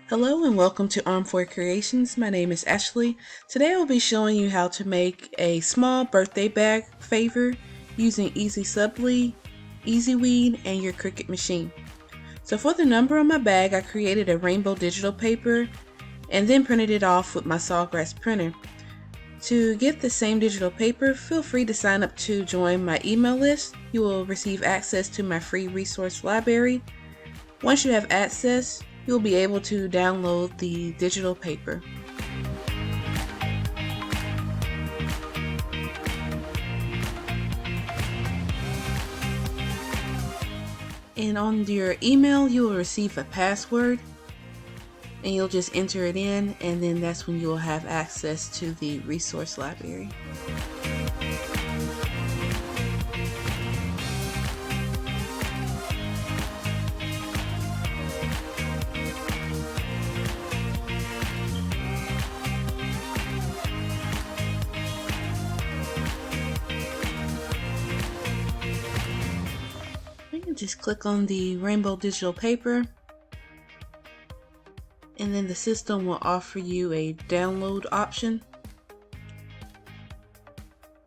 Hello and welcome to Arm for Creations. My name is Ashley. Today I will be showing you how to make a small birthday bag favor using Easi Subli, Easyweed, and your Cricut Machine. So for the number on my bag, I created a rainbow digital paper and then printed it off with my Sawgrass printer. To get the same digital paper, feel free to sign up to join my email list. You will receive access to my free resource library. Once you have access, you'll be able to download the digital paper. And on your email, you will receive a password and you'll just enter it in, and then that's when you'll have access to the resource library. Just click on the rainbow digital paper, and then the system will offer you a download option,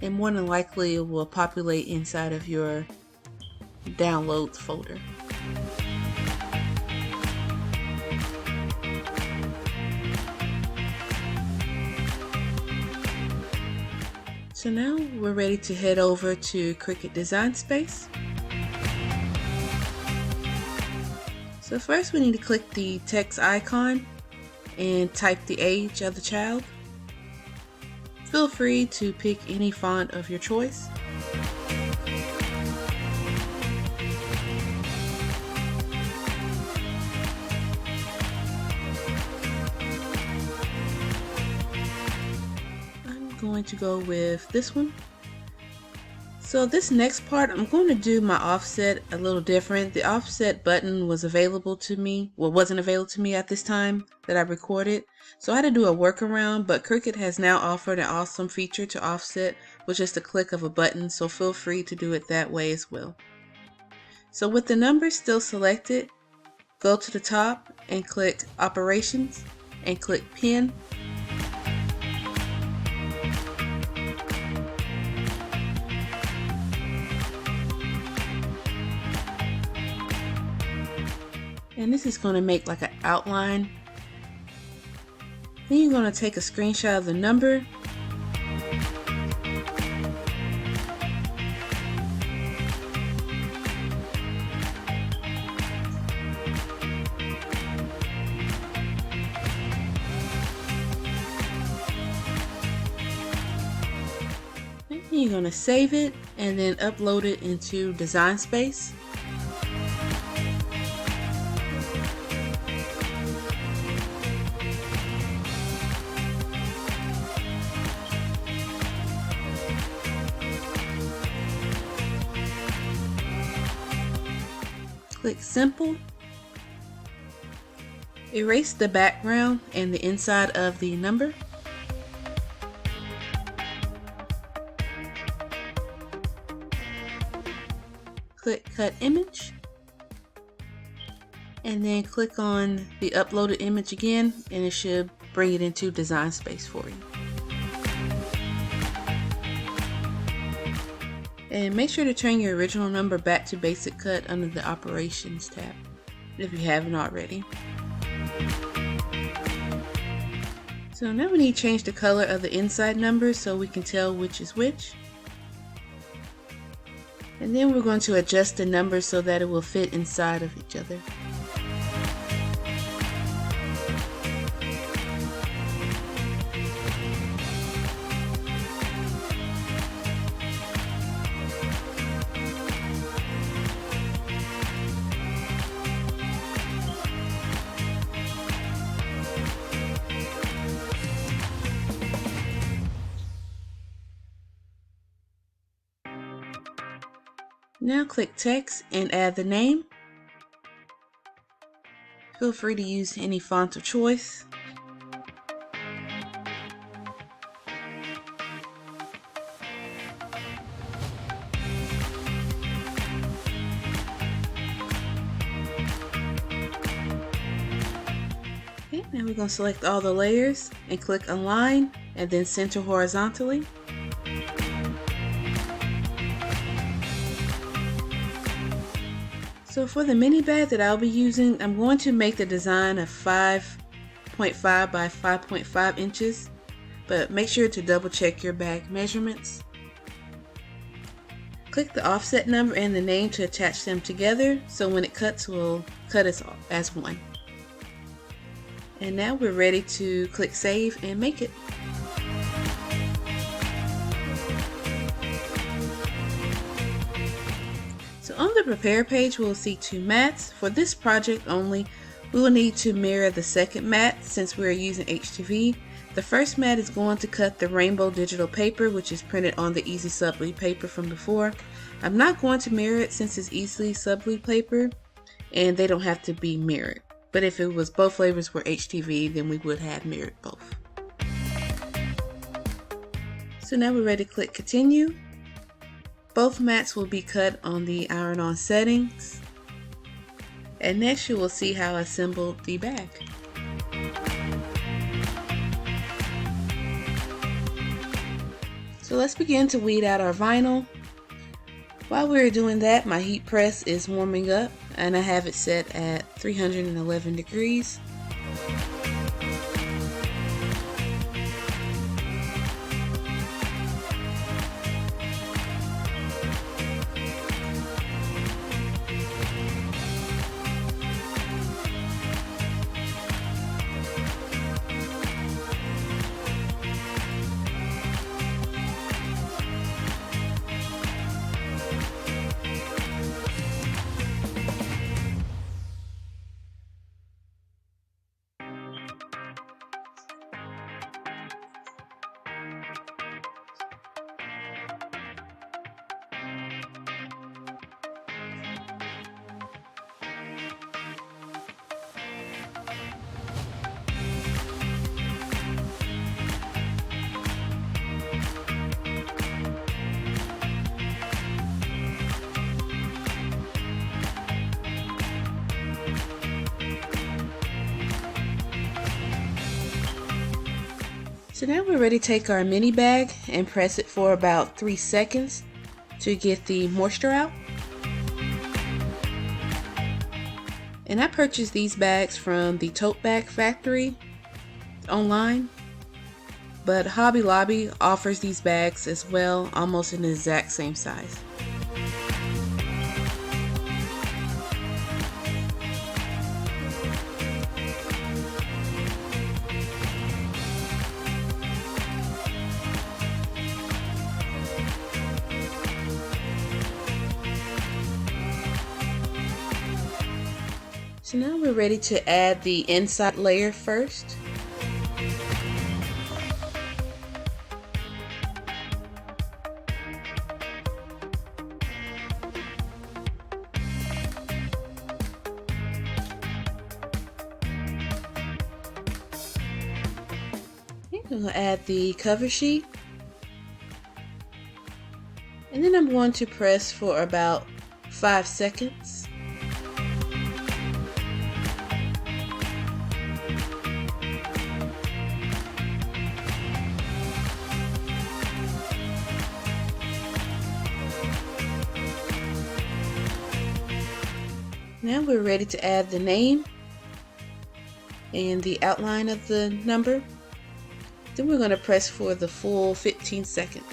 and more than likely it will populate inside of your downloads folder. So now we're ready to head over to Cricut Design Space. So first we need to click the text icon and type the age of the child. Feel free to pick any font of your choice. I'm going to go with this one. So this next part, I'm going to do my offset a little different. The offset button was available to me, well, wasn't available to me at this time that I recorded. So I had to do a workaround, but Cricut has now offered an awesome feature to offset with just a click of a button, so feel free to do it that way as well. So with the numbers still selected, go to the top and click Operations and click Pin. And this is going to make like an outline. Then you're going to take a screenshot of the number. Then you're going to save it and then upload it into Design Space. Click Simple, erase the background and the inside of the number. Click Cut Image, and then click on the uploaded image again, and it should bring it into Design Space for you. And make sure to turn your original number back to Basic Cut under the Operations tab, if you haven't already. So now we need to change the color of the inside number so we can tell which is which. And then we're going to adjust the numbers so that it will fit inside of each other. Now click Text and add the name. Feel free to use any font of choice. And we're going to select all the layers and click Align and then Center horizontally. So for the mini bag that I'll be using, I'm going to make the design of 5.5 by 5.5 inches, but make sure to double check your bag measurements. Click the offset number and the name to attach them together, so when it cuts, we'll cut it as one. And now we're ready to click Save and make it. So on the Prepare page, we'll see two mats. For this project only, we will need to mirror the second mat since we're using HTV. The first mat is going to cut the rainbow digital paper, which is printed on the Easi Subli paper from before. I'm not going to mirror it since it's Easi Subli paper and they don't have to be mirrored. But if it was both flavors were HTV, then we would have mirrored both. So now we're ready to click Continue. Both mats will be cut on the iron-on settings. And next you will see how I assembled the bag. So let's begin to weed out our vinyl. While we're doing that, my heat press is warming up and I have it set at 311 degrees. So now we're ready to take our mini bag and press it for about 3 seconds to get the moisture out. And I purchased these bags from the Tote Bag factory online, but Hobby Lobby offers these bags as well, almost in the exact same size. So now we're ready to add the inside layer first. We'll add the cover sheet. And then I'm going to press for about 5 seconds. Now we're ready to add the name and the outline of the number. Then we're going to press for the full 15 seconds.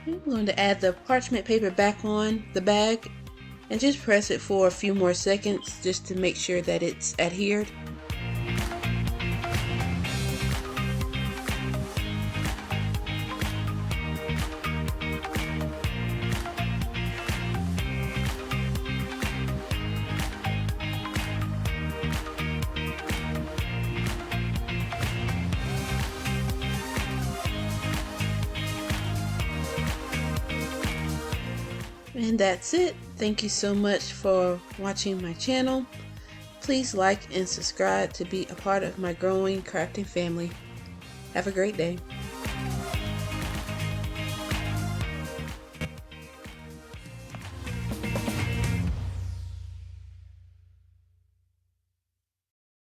I'm going to add the parchment paper back on the bag and just press it for a few more seconds just to make sure that it's adhered. And that's it. Thank you so much for watching my channel. Please like and subscribe to be a part of my growing crafting family. Have a great day.